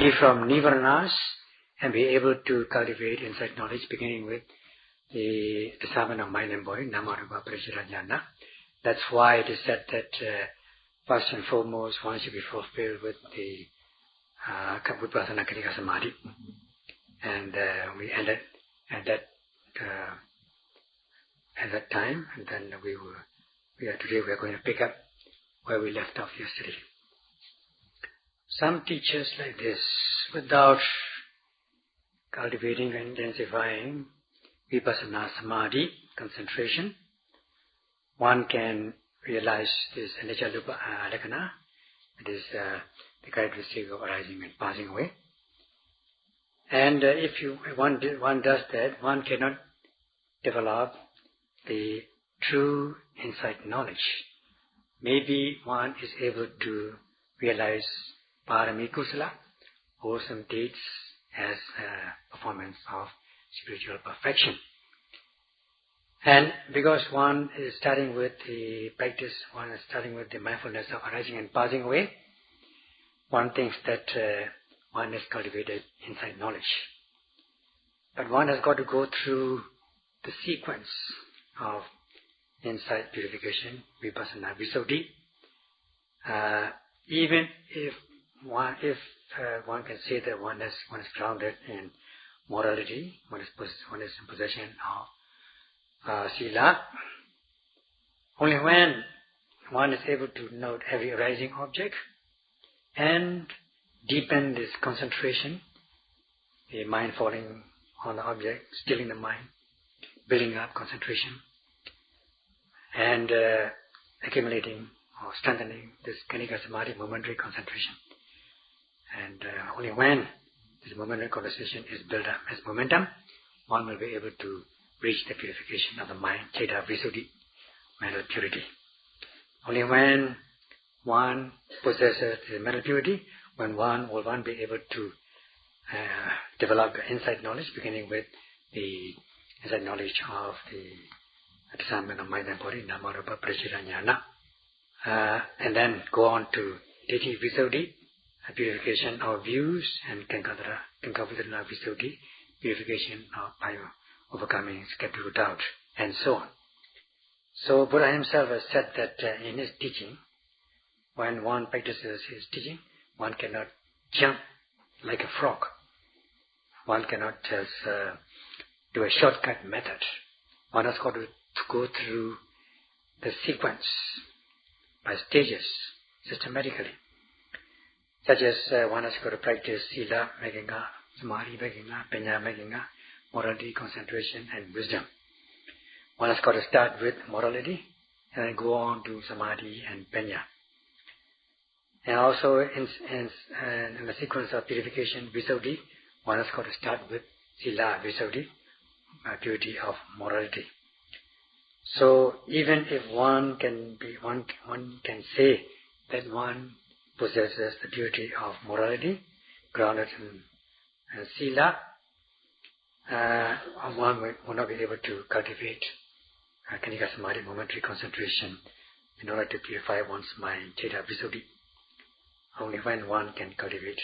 free from nivaranas and be able to cultivate insight knowledge, beginning with the discernment of mind and body, nama rupa paricaya jnana. That's why it is said that first and foremost one should be fulfilled with the Vipassana Kanika Samadhi. And we ended at that time, and then today we are going to pick up where we left off yesterday. Some teachers like this, without cultivating and intensifying Vipassana Samadhi, concentration, one can realize this anicca dukkha lakkhana, it is the characteristic of arising and passing away. And if one does that, one cannot develop the true insight knowledge. Maybe one is able to realize parami kusala, wholesome deeds, as a performance of spiritual perfection. And because one is starting with the practice, one is starting with the mindfulness of arising and passing away, one thinks that one has cultivated insight knowledge. But one has got to go through the sequence of insight purification, vipassana, visuddhi. Even if one can say that one is grounded in morality, one is in possession of sila, only when one is able to note every arising object and deepen this concentration, the mind falling on the object, stilling the mind, building up concentration, and accumulating or strengthening this Kanika Samadhi, momentary concentration. And only when this momentary concentration is built up as momentum, one will be able to reach the purification of the mind, Cheta Visuddhi, mental purity. Only when one possesses the mental purity, when one will be able to develop the insight knowledge, beginning with the insight knowledge of the discernment of mind and body, nama rupa paricaya jnana, and then go on to Ditthi Visuddhi, purification of views, and Kankavitana Visuddhi, purification by overcoming skeptical doubt, and so on. So Buddha himself has said that in his teaching, when one practices his teaching, one cannot jump like a frog. One cannot just do a shortcut method. One has got to go through the sequence by stages, systematically. Such as one has got to practice sila, meghinga, samadhi, meghinga, panya, meghinga, morality, concentration, and wisdom. One has got to start with morality and then go on to samadhi and panya. And also in the sequence of purification, visuddhi, one has got to start with sila, visuddhi, purity of morality. So even if one can say that one possesses the purity of morality, grounded in sila, one will not be able to cultivate Kanika Samadhi, momentary concentration, in order to purify one's mind, Cheta Visuddhi. Only when one can cultivate.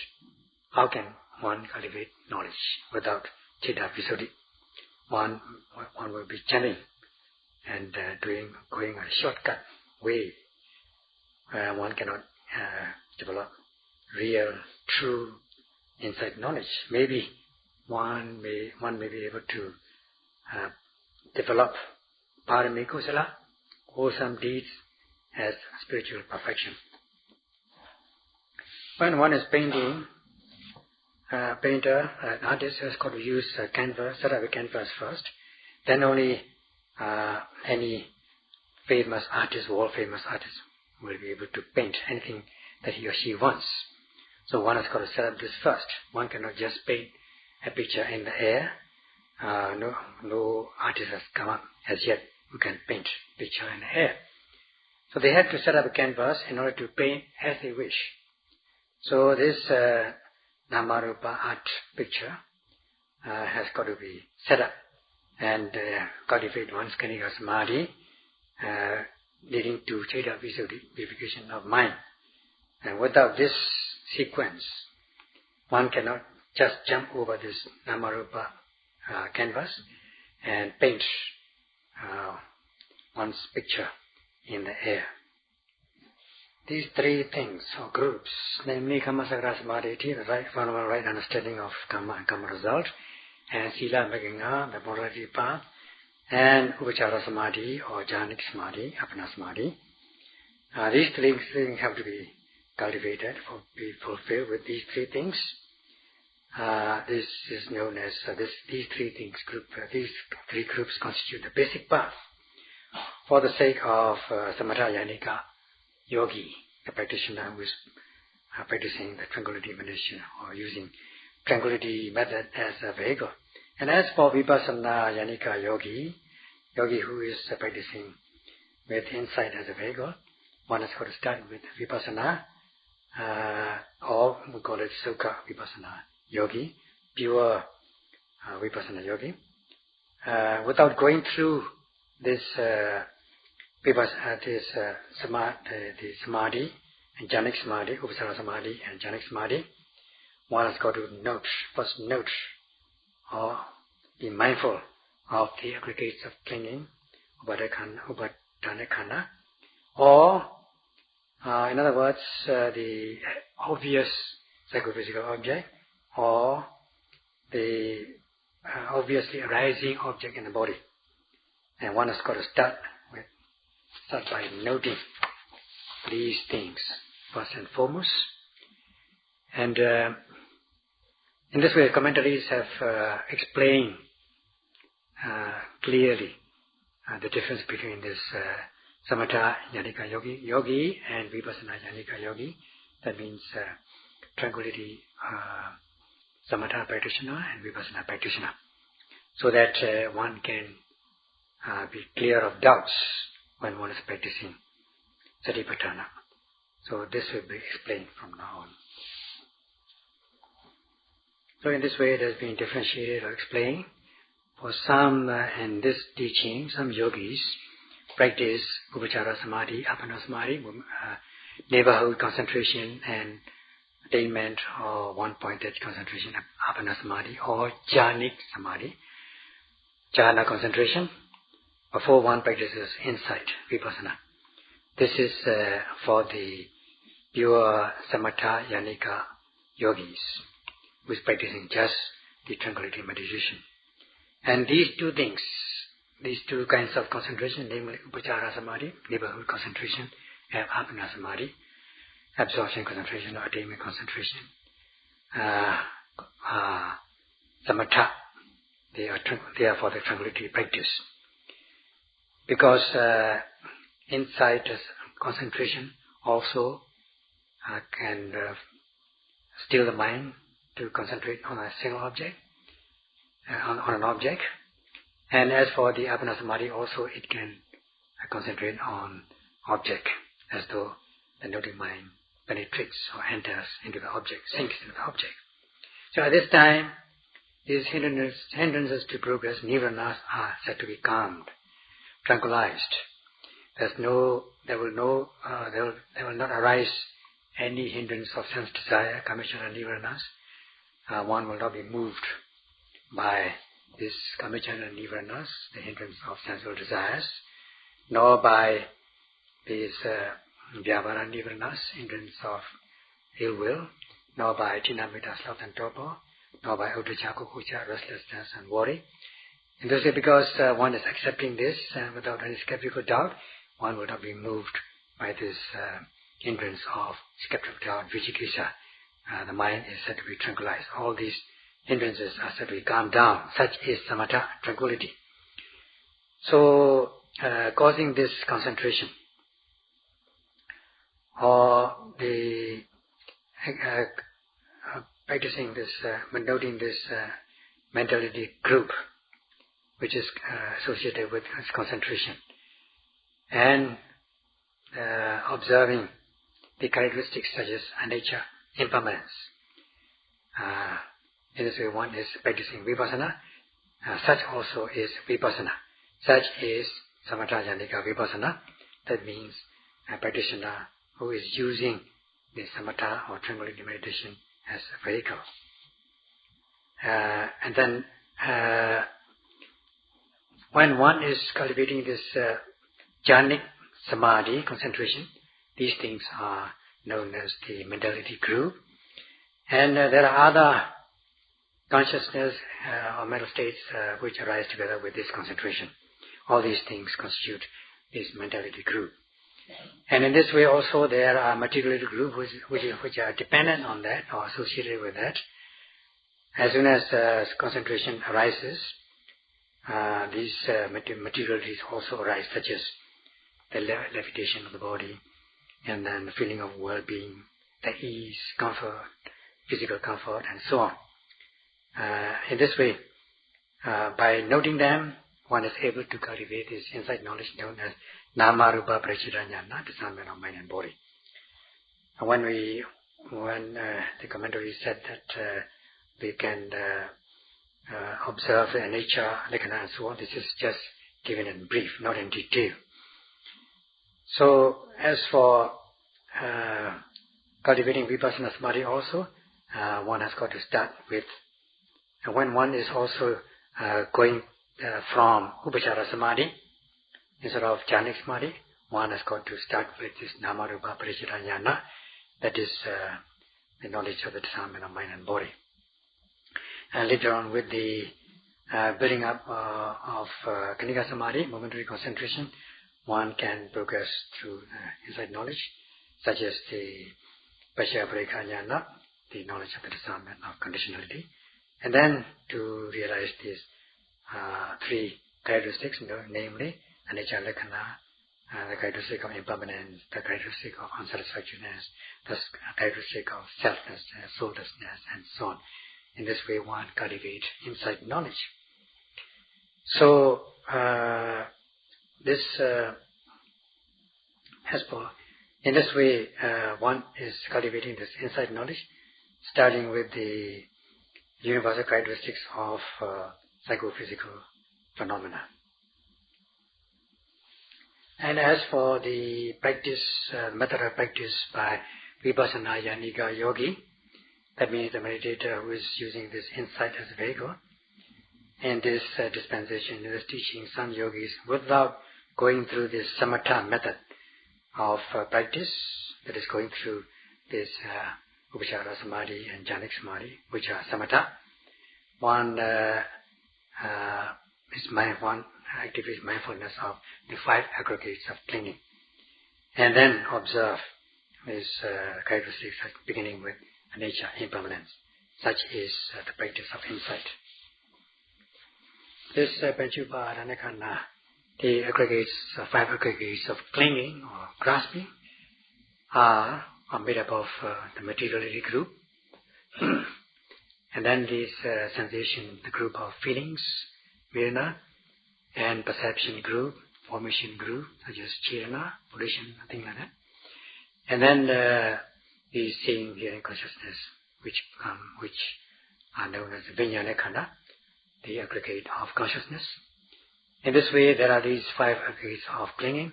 How can one cultivate knowledge without Cheta Visuddhi? One will be chanting and going a shortcut way where one cannot develop real, true insight knowledge. Maybe one may be able to develop parami kusala, wholesome deeds, as spiritual perfection. When one is painting, painter, an artist has got to use a canvas, set up a canvas first. Then only any famous artist, world famous artist, will be able to paint anything that he or she wants. So one has got to set up this first. One cannot just paint a picture in the air. No artist has come up as yet who can paint a picture in the air. So they have to set up a canvas in order to paint as they wish. So this Namarupa art picture has got to be set up and cultivate one's Kanika Samadhi, leading to Cheta Visuddhi, purification of mind. And without this sequence, one cannot just jump over this Namarupa canvas and paint one's picture in the air. These three things or groups, namely Kammasakara Samadhi, the right understanding of Karma and Karma result, and Sila Meganga, the morality path, and Upachara Samadhi or Jhanic Samadhi, Apana Samadhi. These three things have to be cultivated, be fulfilled with these three things. This is known as these three things group. These three groups constitute the basic path for the sake of Samatha Yanika yogi, the practitioner who is practicing the tranquility meditation or using tranquility method as a vehicle. And as for Vipassana Yanika yogi who is practicing with insight as a vehicle, one has got to start with Vipassana, or we call it Sukha Vipassana yogi, pure Vipassana yogi. Without going through this Samadhi and Jhanic Samadhi, Upachara Samadhi and Jhanic Samadhi, one has got to first note or be mindful of the aggregates of clinging, Upadana, or in other words, the obvious psychophysical object, or the obviously arising object in the body. And one has got to start by noting these things first and foremost. And in this way, commentaries have explained clearly the difference between this Samatha Yanika yogi and Vipassana Yanika yogi. That means tranquility Samatha practitioner and Vipassana practitioner, so that one can be clear of doubts when one is practicing Satipatthana. So this will be explained from now on. So in this way it has been differentiated or explained. For some in this teaching, some yogis practice Upachara Samadhi, Apana Samadhi, neighborhood concentration and attainment or one-pointed concentration, Apana Samadhi, or Jhanic Samadhi, Jhana concentration, before one practices insight, Vipassana. This is for the pure Samatha Yanika yogis, who is practicing just the tranquility meditation. And these two things, these two kinds of concentration, namely Upachara Samadhi, neighborhood concentration, and Apana Samadhi, absorption concentration or attainment concentration, Samatha, they are for the tranquility practice. Because insight concentration also can still the mind to concentrate on a single object, on an object. And as for the Apana Samadhi, also it can concentrate on object, as though the noting mind penetrates or enters into the object, sinks into the object. So at this time, these hindrances to progress, nirvanas, are said to be calmed, tranquilized. There will not arise any hindrance of sense desire, kamacchana nirvanas. One will not be moved by this kamacchana nirvanas, the hindrance of sensual desires, nor by these vyavara nirvanas, hindrance of ill will, nor by tinamita, sloth and torpor, nor by uddhacca, kukucca, restlessness and worry. And this is because one is accepting this without any skeptical doubt. One will not be moved by this hindrance of skeptical doubt, vicikicca. The mind is said to be tranquilized. All these hindrances are said to be calmed down. Such is samatha, tranquility. So, causing this concentration, or the practicing this, noting this mentality group, which is associated with concentration, and observing the characteristics such as anicca, impermanence. In this way, one is practicing Vipassana. Such also is Vipassana. Such is Samatha Yanika Vipassana. That means a practitioner who is using the Samatha or tranquility meditation as a vehicle. And then when one is cultivating this jhanic samadhi, concentration, these things are known as the mentality group. And there are other consciousness or mental states which arise together with this concentration. All these things constitute this mentality group. And in this way also there are materiality groups which are dependent on that or associated with that. As soon as concentration arises, these materialities also arise, such as the levitation of the body, and then the feeling of well-being, the ease, comfort, physical comfort, and so on. In this way, by noting them, one is able to cultivate this insight knowledge known as Nama Rupa Pariccheda Jnana, discernment of mind and body. And when the commentary said that we can observe the nature, Lakkhana, and so on, this is just given in brief, not in detail. So, as for cultivating Vipassana Samadhi also, one has got to start with, when one is also going from Upachara Samadhi, instead of Jhanic Samadhi, one has got to start with this Nama Rupa Pariccheda Jnana, that is the knowledge of the discernment of mind and body. And later on with the building up of Khanika Samadhi, momentary concentration, one can progress through insight knowledge, such as the Paccaya-Parekha Jnana, the knowledge of the discernment of conditionality, and then to realize these three characteristics, namely anicca, lakkhana, the characteristic of impermanence, the characteristic of unsatisfactoriness, the characteristic of selflessness, soullessness, and so on. In this way, one cultivates insight knowledge. So, in this way, one is cultivating this insight knowledge, starting with the universal characteristics of psychophysical phenomena. And as for the practice, method of practice by Vipassana Yanika yogi, that means the meditator who is using this insight as a vehicle, in this dispensation, in this teaching, some yogis, without going through this samatha method of practice, that is going through this Upachara Samadhi and Jhanic Samadhi, which are samatha, one activates mindfulness of the five aggregates of clinging, and then observe these characteristics beginning with nature, impermanence. Such is the practice of insight. This Panchupadanakana, the aggregates, five aggregates of clinging or grasping, are made up of the materiality group, and then this sensation, the group of feelings, virana, and perception group, formation group, such as chirana, volition, things like that. And then the seeing, hearing consciousness, which are known as vijnana khanda, the aggregate of consciousness. In this way, there are these five aggregates of clinging,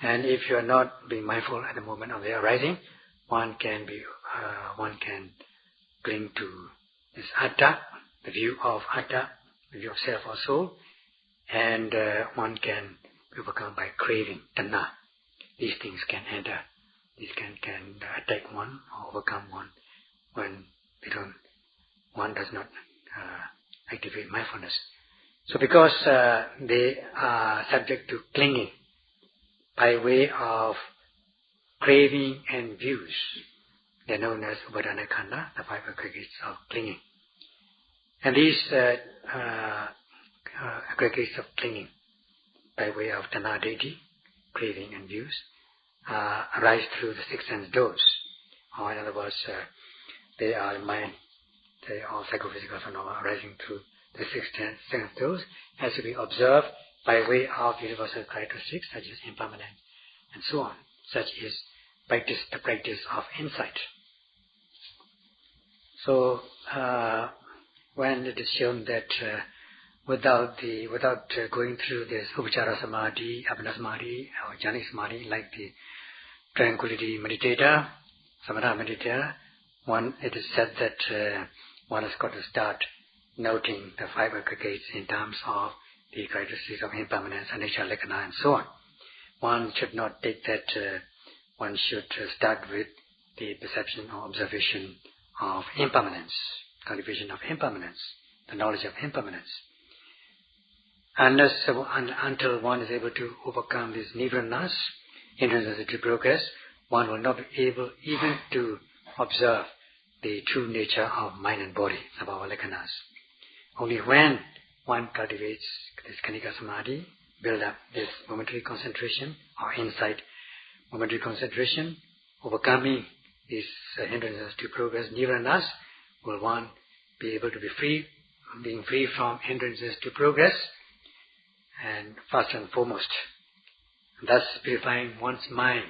and if you are not being mindful at the moment of their arising, one can cling to this atta, the view of atta, the view of self or soul, and one can be overcome by craving, tanna. These things can enter. These can attack one or overcome one when one does not activate mindfulness. So because they are subject to clinging by way of craving and views, they are known as upadana khanda, the five aggregates of clinging. And these aggregates of clinging by way of tanna deity, craving and views, arise through the six sense doors. Or in other words, they are mind, they are psychophysical phenomena arising through the six sense doors, has to be observed by way of universal characteristics such as impermanence and so on. Such is the practice of insight. So when it is shown that without going through this Upachara Samadhi, Apana Samadhi, or Jhanic Samadhi, like the tranquility meditator, Samatha meditator, it is said that one has got to start noting the 5 aggregates in terms of the characteristics of impermanence, anicca, lakkhana, and so on. One should not take that one should start with the perception or observation of impermanence, cultivation of impermanence, the knowledge of impermanence. Until one is able to overcome these nivranas, hindrances to progress, one will not be able even to observe the true nature of mind and body, sabhava lakkhanas. Only when one cultivates this Khanika Samadhi, build up this momentary concentration or insight, momentary concentration, overcoming these hindrances to progress, nivranas, will one be able to be free, being free from hindrances to progress, and first and foremost, thus purifying one's mind,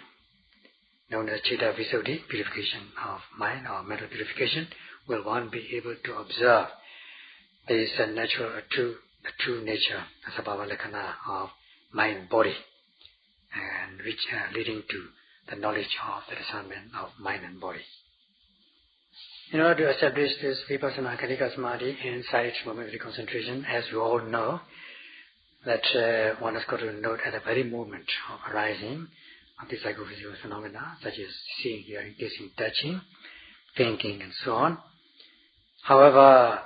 known as Chitta Visuddhi, purification of mind or mental purification, will one be able to observe this natural, the true nature, the sabhava lakkhana of mind and body, and which leading to the knowledge of the discernment of mind and body. In order to establish this Vipassana Khanika Samadhi, insight, momentary concentration, as we all know, that one has got to note at the very moment of arising of the psychophysical phenomena, such as seeing, hearing, tasting, touching, thinking, and so on. However,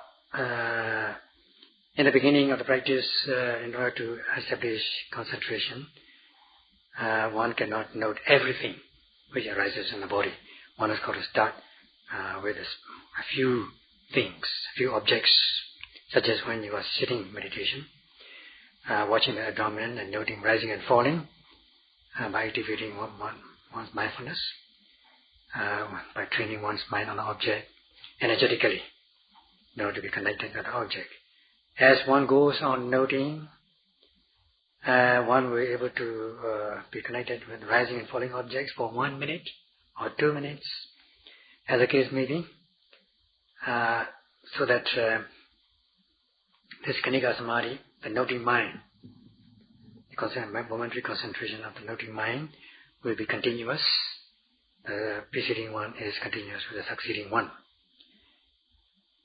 in the beginning of the practice, in order to establish concentration, one cannot note everything which arises in the body. One has got to start with a few things, a few objects, such as when you are sitting meditation, watching the abdomen and noting rising and falling, by activating one's mindfulness, by training one's mind on the object energetically, in order to be connected to the object. As one goes on noting, one will be able to be connected with rising and falling objects for 1 minute or 2 minutes, as the case may be, so that this Khanika Samadhi, the noting mind, the momentary concentration of the noting mind, will be continuous. The preceding one is continuous with the succeeding one.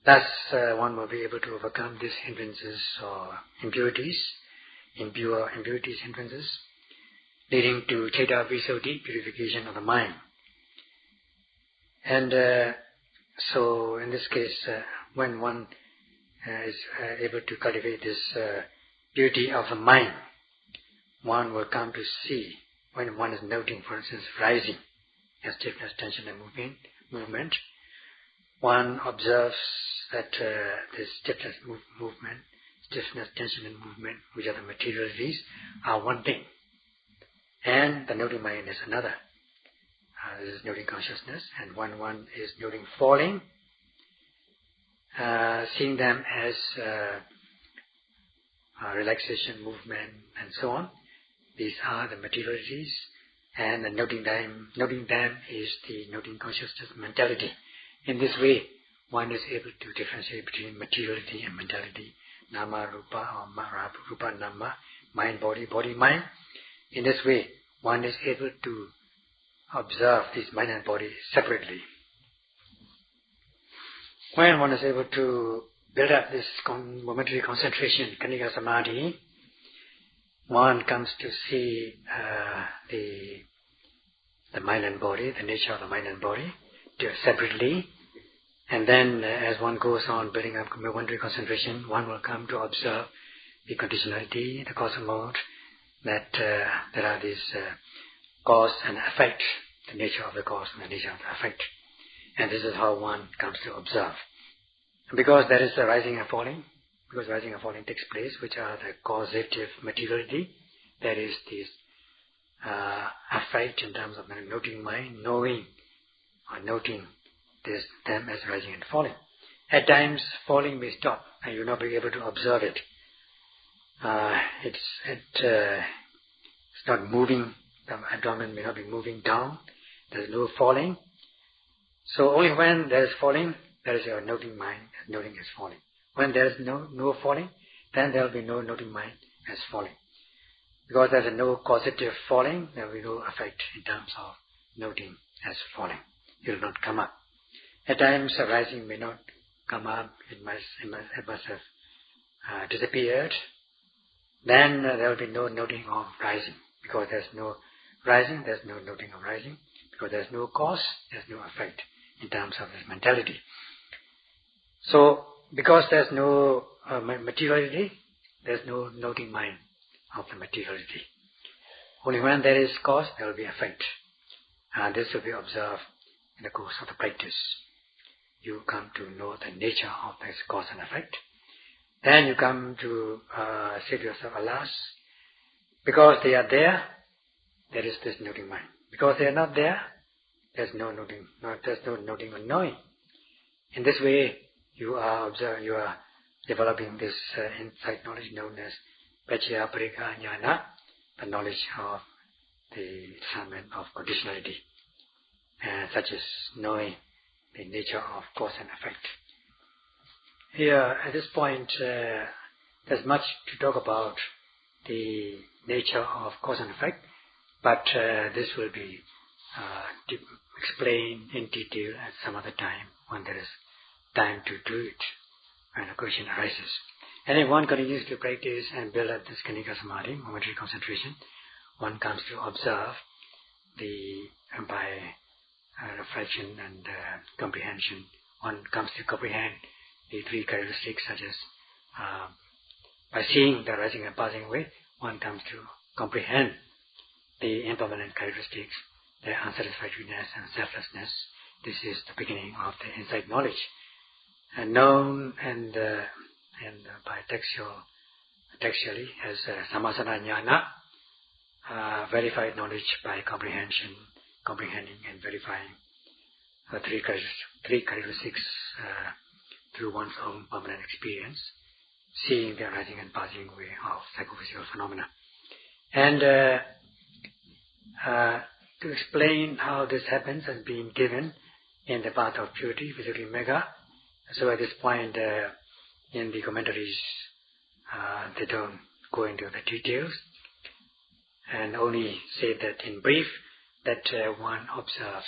Thus, one will be able to overcome these hindrances or impurities, hindrances, leading to Chitta Visuddhi, purification of the mind. And so, in this case, when one is able to cultivate this beauty of the mind, one will come to see, when one is noting, for instance, rising, as stiffness, tension, and movement, one observes that this stiffness, stiffness, tension, and movement, which are the materialities, are one thing, and the noting mind is another. This is noting consciousness, and when one is noting falling, seeing them as relaxation, movement, and so on. These are the materialities, and the noting them is the noting consciousness mentality. In this way, one is able to differentiate between materiality and mentality, nama, rupa, or rupa, nama, mind, body, body, mind. In this way, one is able to observe this mind and body separately. When one is able to build up this momentary concentration, Khanika Samadhi, one comes to see the mind and body, the nature of the mind and body, separately. And then as one goes on building up momentary concentration, one will come to observe the conditionality, the causal mode, that there are these cause and effect, the nature of the cause and the nature of the effect. And this is how one comes to observe. Because there is the rising and falling, because rising and falling takes place, which are the causative materiality, there is this effect in terms of the noting mind, knowing or noting them as rising and falling. At times, falling may stop, and you will not be able to observe it. It's not moving. The abdomen may not be moving down. There is no falling. So only when there is falling, there is your noting mind, noting as falling. When there is no falling, then there will be no noting mind as falling. Because there is no causative falling, there will be no effect in terms of noting as falling. It will not come up. At times arising may not come up, it must have disappeared. Then there will be no noting of rising. Because there's no rising, there's no noting of rising. Because there's no cause, there's no effect in terms of this mentality. So, because there's no materiality, there's no noting mind of the materiality. Only when there is cause, there will be effect. And this will be observed in the course of the practice. You come to know the nature of this cause and effect. Then you come to say to yourself, alas, because they are there, there is this noting mind. Because they are not there, there's no noting, there's no noting or knowing. In this way, you are developing this insight knowledge known as Pachaya Parika Jnana, the knowledge of the discernment of conditionality, such as knowing the nature of cause and effect. Here, at this point, there's much to talk about the nature of cause and effect, but this will be explained in detail at some other time when there is time to do it, when a question arises. And if one continues to practice and build up this Kanika Samadhi, momentary concentration, one comes to observe by reflection and comprehension, one comes to comprehend the three characteristics, such as by seeing the rising and passing away, one comes to comprehend the impermanent characteristics, the unsatisfactoriness and selflessness. This is the beginning of the insight knowledge, and known and by textually as Samasana Jnana, verified knowledge by comprehending and verifying the three characteristics through one's own permanent experience, seeing the arising and passing away of psychophysical phenomena. And to explain how this happens has been given in the path of purity, Visuddhi Mega. So at this point, in the commentaries, they don't go into the details, and only say that in brief, that one observes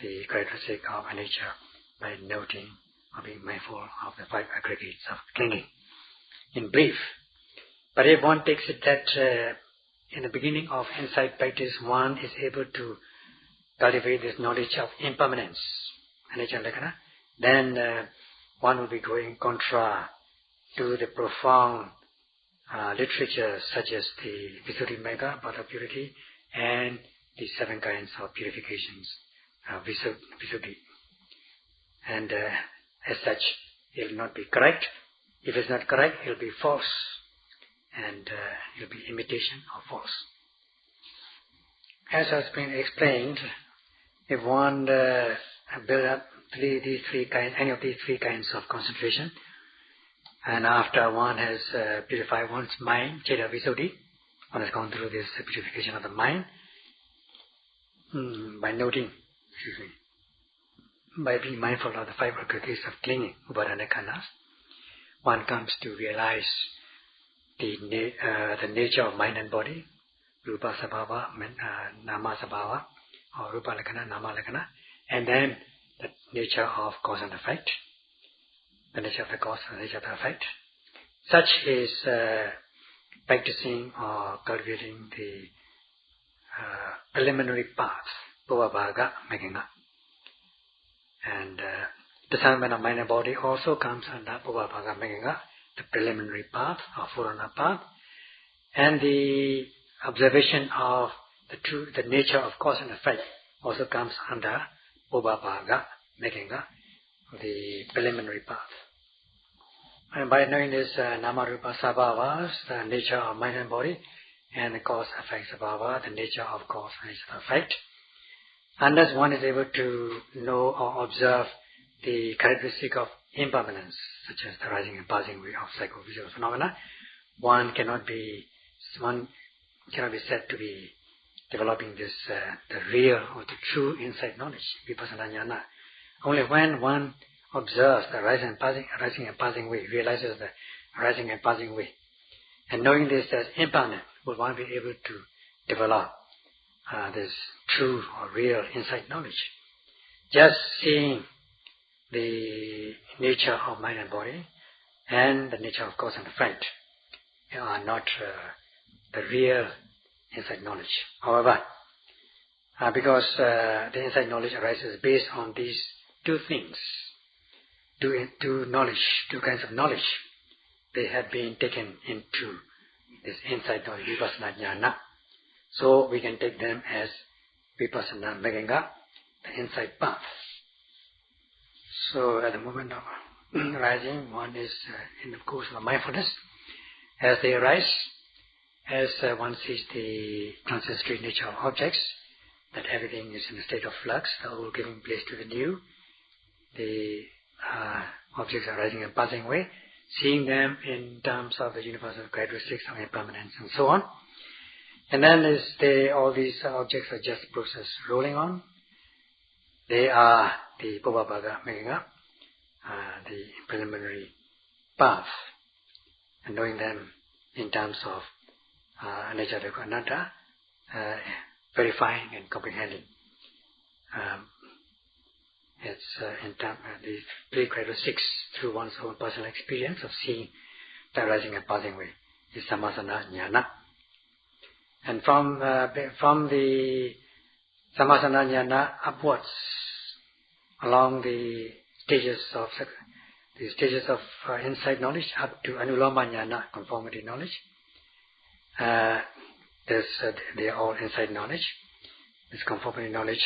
the characteristic of a nature by noting or being mindful of the five aggregates of clinging. In brief. But if one takes it that in the beginning of insight practice, one is able to cultivate this knowledge of impermanence, then one will be going contra to the profound literature such as the Visuddhi Mega, path of purity, and the 7 kinds of purifications, Visuddhi. And as such, it will not be correct. If it's not correct, it will be false, and it will be imitation or false. As has been explained, if one build up any of these three kinds of concentration, and after one has purified one's mind, Chitta Visuddhi, one has gone through this purification of the mind, by noting, by being mindful of the 5 aggregates of clinging, upadana khandhas, one comes to realize the nature of mind and body, rupa sabhava, nama sabhava, or rupa lakkhana, nama lakkhana, and then the nature of cause and effect, the nature of the cause and the nature of the effect. Such is practicing or cultivating the preliminary path, Bhavabhaga Meganga. And discernment of mind and body also comes under Bhavabhaga Meganga, the preliminary path or Purana path, and the observation of the nature of cause and effect also comes under Bhavabhaga Meganga, the preliminary path. And by knowing this Nama-rupa Sabhavas, the nature of mind and body, and the cause effect Sabhava, the nature of cause and nature of effect, unless one is able to know or observe the characteristic of impermanence, such as the rising and passing away of psychophysical phenomena, one cannot be said to be developing this the real or the true insight knowledge, Vipassana Jnana. Only when one observes the rising and passing away, realizes the rising and passing away, and knowing this as impermanent, will one be able to develop this true or real insight knowledge. Just seeing the nature of mind and body and the nature of cause and effect are not the real insight knowledge. However, because the insight knowledge arises based on these two things, two kinds of knowledge, they have been taken into this insight knowledge, Vipassana Jnana. So we can take them as Vipassana Meganga, the insight path. So at the moment of arising, one is in the course of mindfulness. As they arise, as one sees the transitory nature of objects, that everything is in a state of flux, the old giving place to the new, the objects are arising and passing away, seeing them in terms of the universal characteristics of impermanence and so on. And then all these objects are just process rolling on. They are the Bhava Meganga, the preliminary path, and knowing them in terms of Anicca, Dukkha, Anatta, verifying and comprehending. It's in terms the three characteristics through one's own personal experience of seeing the arising and passing away is Sammasana Jnana. And from the Sammasana Jnana upwards, along the stages of insight knowledge up to Anuloma Jnana, conformity knowledge, they are all insight knowledge. This conformity knowledge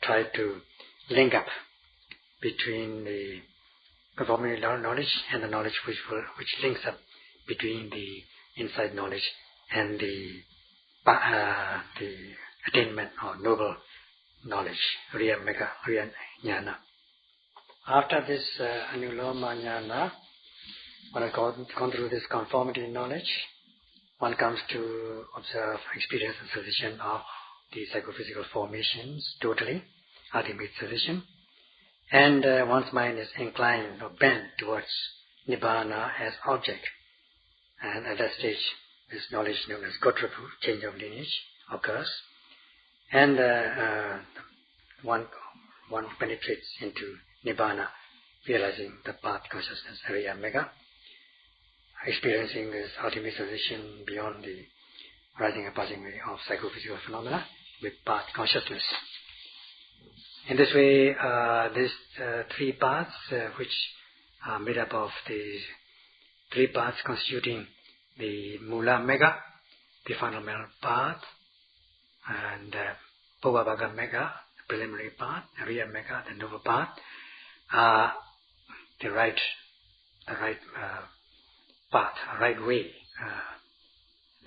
try to link up between the conformity knowledge and the knowledge which links up between the insight knowledge and the attainment or noble knowledge, Riya Mega, Riya Jnana. After this Anuloma Jnana, one has gone through this conformity knowledge, one comes to observe, experience and cessation of the psychophysical formations totally, ultimate cessation. And one's mind is inclined or bent towards Nibbana as object. And at that stage, this knowledge known as Gotrapu, change of lineage, occurs. And one penetrates into Nibbana, realizing the path consciousness, Ariya Mega, experiencing this ultimate cessation beyond the rising and passing away of psychophysical phenomena with path consciousness. In this way, these three paths, which are made up of the three paths constituting the Mula Mega, the fundamental path, and Bhava Mega, the preliminary path, Riya Mega, the noble path, are the right path, right way.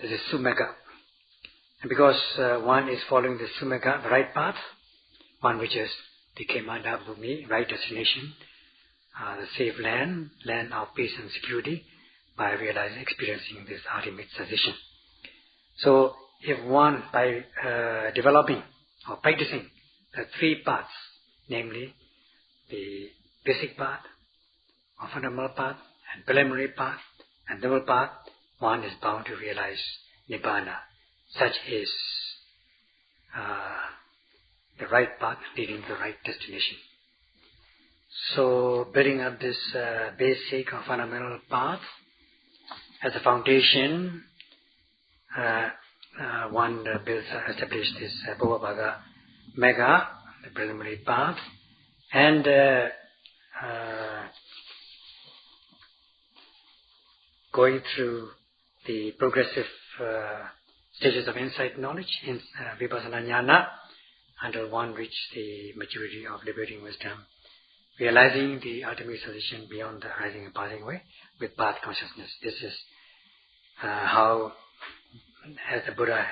This is Sumega. And because one is following the Sumega, the right path, one which is the Kemada Bhumi, right destination, the safe land of peace and security, by experiencing this ultimate cessation. So, if one, by developing or practicing the three paths, namely the basic path, or fundamental path, and preliminary path, and noble path, one is bound to realize Nibbana. Such is the right path leading to the right destination. So, building up this basic or fundamental path as a foundation, one established this Bhava Mega, the preliminary path, and going through the progressive stages of insight knowledge in Vipassana Jnana until one reaches the maturity of liberating wisdom, realizing the ultimate cessation beyond the rising and passing away with path consciousness. This is how, as the Buddha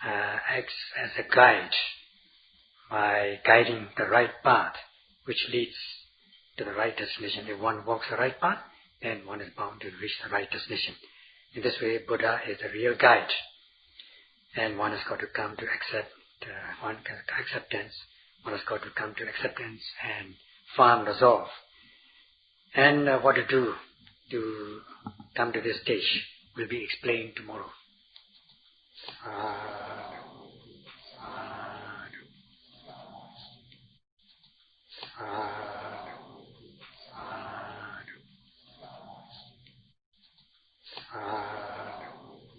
acts as a guide by guiding the right path, which leads to the right destination. If one walks the right path, then one is bound to reach the right destination. In this way, Buddha is the real guide, and one has got to come to acceptance. One has got to come to acceptance and firm resolve. And what to do to come to this stage will be explained tomorrow. uh,